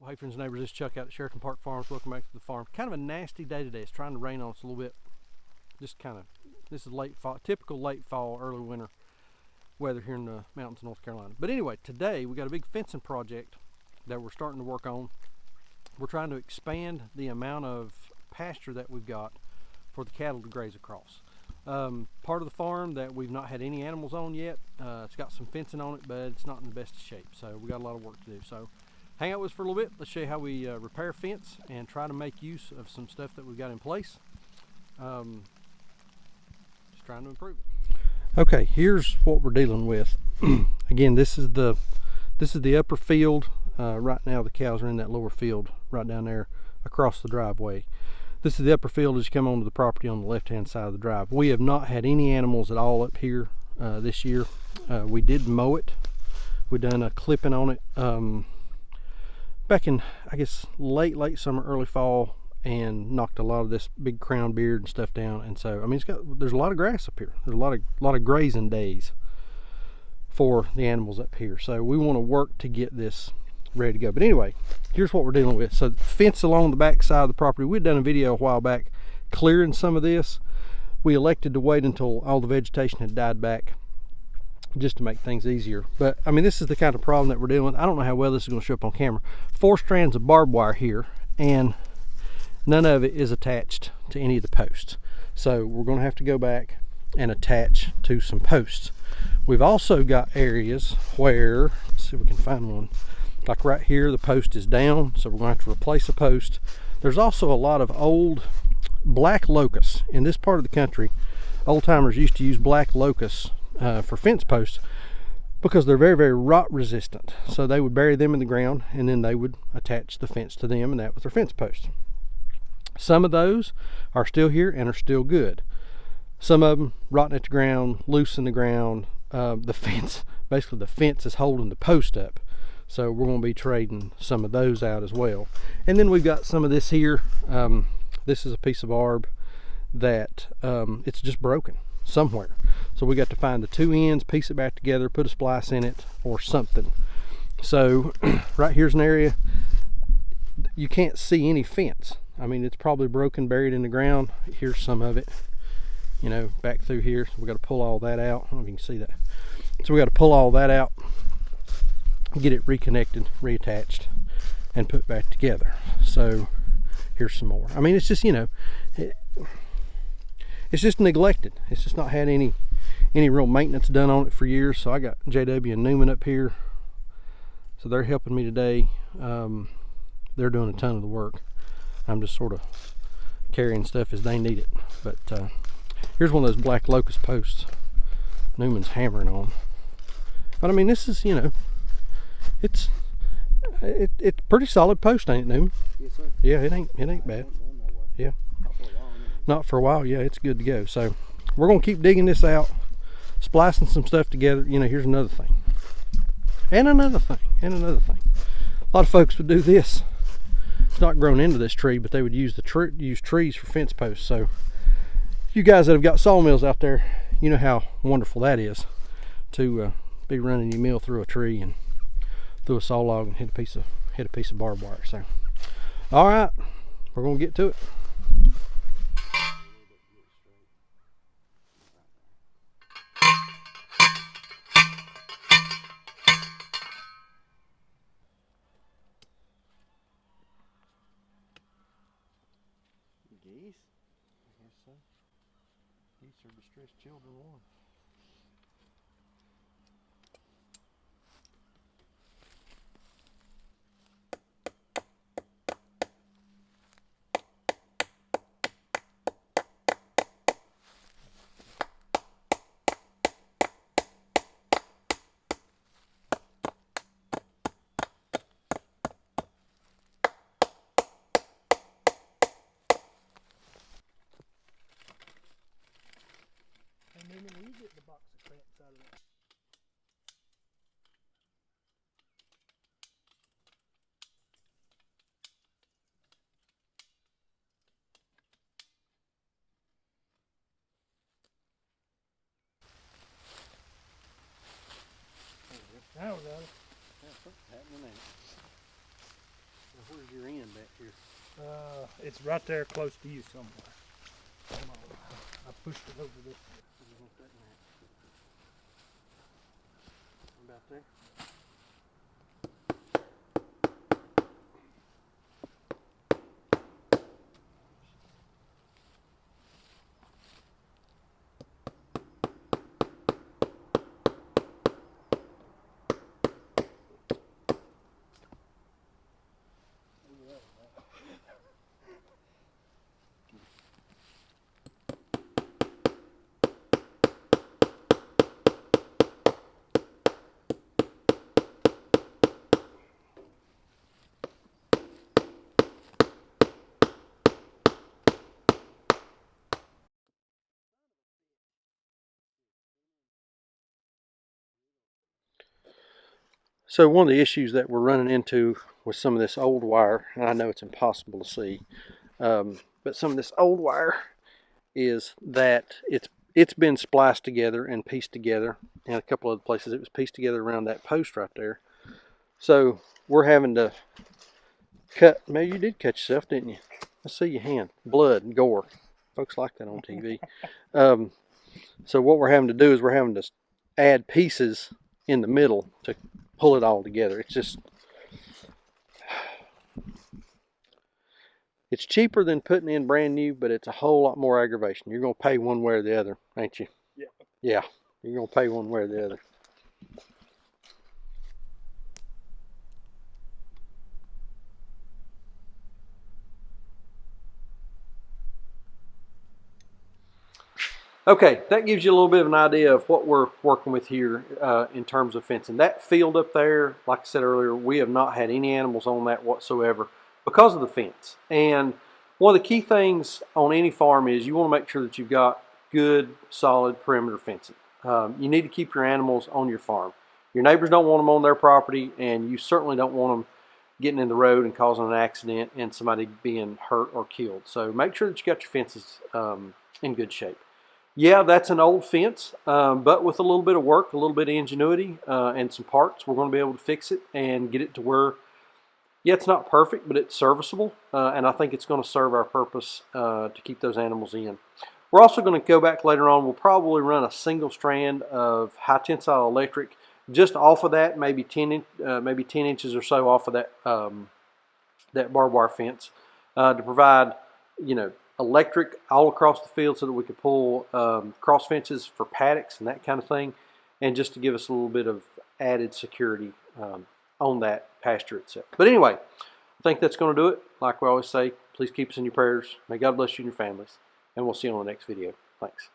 Hey friends and neighbors, this is Chuck out at Sheraton Park Farms. Welcome back to the farm. Kind of a nasty day today. It's trying to rain on us a little bit. Just kind of, this is late fall, typical late fall, early winter weather here in the mountains of North Carolina. But anyway, today we got a big fencing project that we're starting to work on. We're trying to expand the amount of pasture that we've got for the cattle to graze across. Part of the farm that we've not had any animals on yet. It's got some fencing on it, but it's not in the best of shape. So we got a lot of work to do. So hang out with us for a little bit. Let's show you how we repair a fence and try to make use of some stuff that we've got in place. Just trying to improve it. Okay, here's what we're dealing with. Again, this is the upper field. Right now the cows are in that lower field right down there across the driveway. This is the upper field as you come onto the property on the left hand side of the drive. We have not had any animals at all up here this year. We did mow it. We done a clipping on it back in, I guess, late summer, early fall, and knocked a lot of this big crown beard and stuff down. And so, I mean, there's a lot of grass up here. There's a lot of grazing days for the animals up here. So we want to work to get this ready to go. But anyway, here's what we're dealing with. So the fence along the back side of the property, we'd done a video a while back clearing some of this. We elected to wait until all the vegetation had died back just to make things easier. But I mean, this is the kind of problem that we're dealing with. I don't know how well this is going to show up on camera. 4 strands of barbed wire here, and none of it is attached to any of the posts. So we're going to have to go back and attach to some posts. We've also got areas where, let's see if we can find one. Like right here, the post is down, so we're going to have to replace a post. There's also a lot of old black locusts in this part of the country. Old timers used to use black locusts for fence posts because they're very, very rot resistant. So they would bury them in the ground and then they would attach the fence to them, and that was their fence post. Some of those are still here and are still good. Some of them rotting at the ground, loose in the ground. The fence is holding the post up. So we're going to be trading some of those out as well. And then we've got some of this here. This is a piece of barb that it's just broken somewhere. So we got to find the 2 ends, piece it back together, put a splice in it or something. So right here's an area you can't see any fence. I mean, it's probably broken, buried in the ground. Here's some of it, you know, back through here. So we got to pull all that out. I don't know if you can see that. So we got to pull all that out, get it reconnected, reattached, and put back together. So here's some more. I mean, it's just, you know, it's just neglected. It's just not had any real maintenance done on it for years. So I got JW and Newman up here, so they're helping me today. They're doing a ton of the work. I'm just sort of carrying stuff as they need it. But here's one of those black locust posts Newman's hammering on. But I mean, this is, you know, it's pretty solid post, ain't it, Newman? Yes, sir. Yeah, it ain't bad. Yeah. Not for a while. Yeah, it's good to go. So we're gonna keep digging this out, splicing some stuff together. You know, here's another thing, and another thing, and another thing. A lot of folks would do this. It's not grown into this tree, but they would use trees for fence posts. So you guys that have got sawmills out there, you know how wonderful that is to be running your mill through a tree and through a saw log and hit a piece of barbed wire. So all right, we're gonna get to it. Geese? I guess so. Geese are distressed children one. And then when you get the box of clamps out of that. Now we got it. Yeah, something's happening there. Where's your end back here? It's right there close to you somewhere. Hold on. I pushed it over this way. About there? So one of the issues that we're running into with some of this old wire, and I know it's impossible to see, but some of this old wire is that it's been spliced together and pieced together. In a couple of places it was pieced together around that post right there. So we're having to cut. Maybe you did cut yourself, didn't you? Let's see your hand. Blood and gore. Folks like that on TV. So what we're having to do is we're having to add pieces in the middle to pull it all together. It's just, it's cheaper than putting in brand new, but it's a whole lot more aggravation. You're going to pay one way or the other, ain't you? Yeah. Yeah, you're going to pay one way or the other. Okay, that gives you a little bit of an idea of what we're working with here in terms of fencing. That field up there, like I said earlier, we have not had any animals on that whatsoever because of the fence. And one of the key things on any farm is you want to make sure that you've got good, solid perimeter fencing. You need to keep your animals on your farm. Your neighbors don't want them on their property, and you certainly don't want them getting in the road and causing an accident and somebody being hurt or killed. So make sure that you got your fences in good shape. Yeah, that's an old fence, but with a little bit of work, a little bit of ingenuity, and some parts, we're going to be able to fix it and get it to where, yeah, it's not perfect, but it's serviceable, and I think it's going to serve our purpose to keep those animals in. We're also going to go back later on. We'll probably run a single strand of high tensile electric just off of that, maybe 10 inches or so off of that that barbed wire fence to provide, you know, electric all across the field so that we could pull cross fences for paddocks and that kind of thing, and just to give us a little bit of added security on that pasture itself. But anyway, I think that's going to do it. Like we always say, please keep us in your prayers. May God bless you and your families, and we'll see you on the next video. Thanks.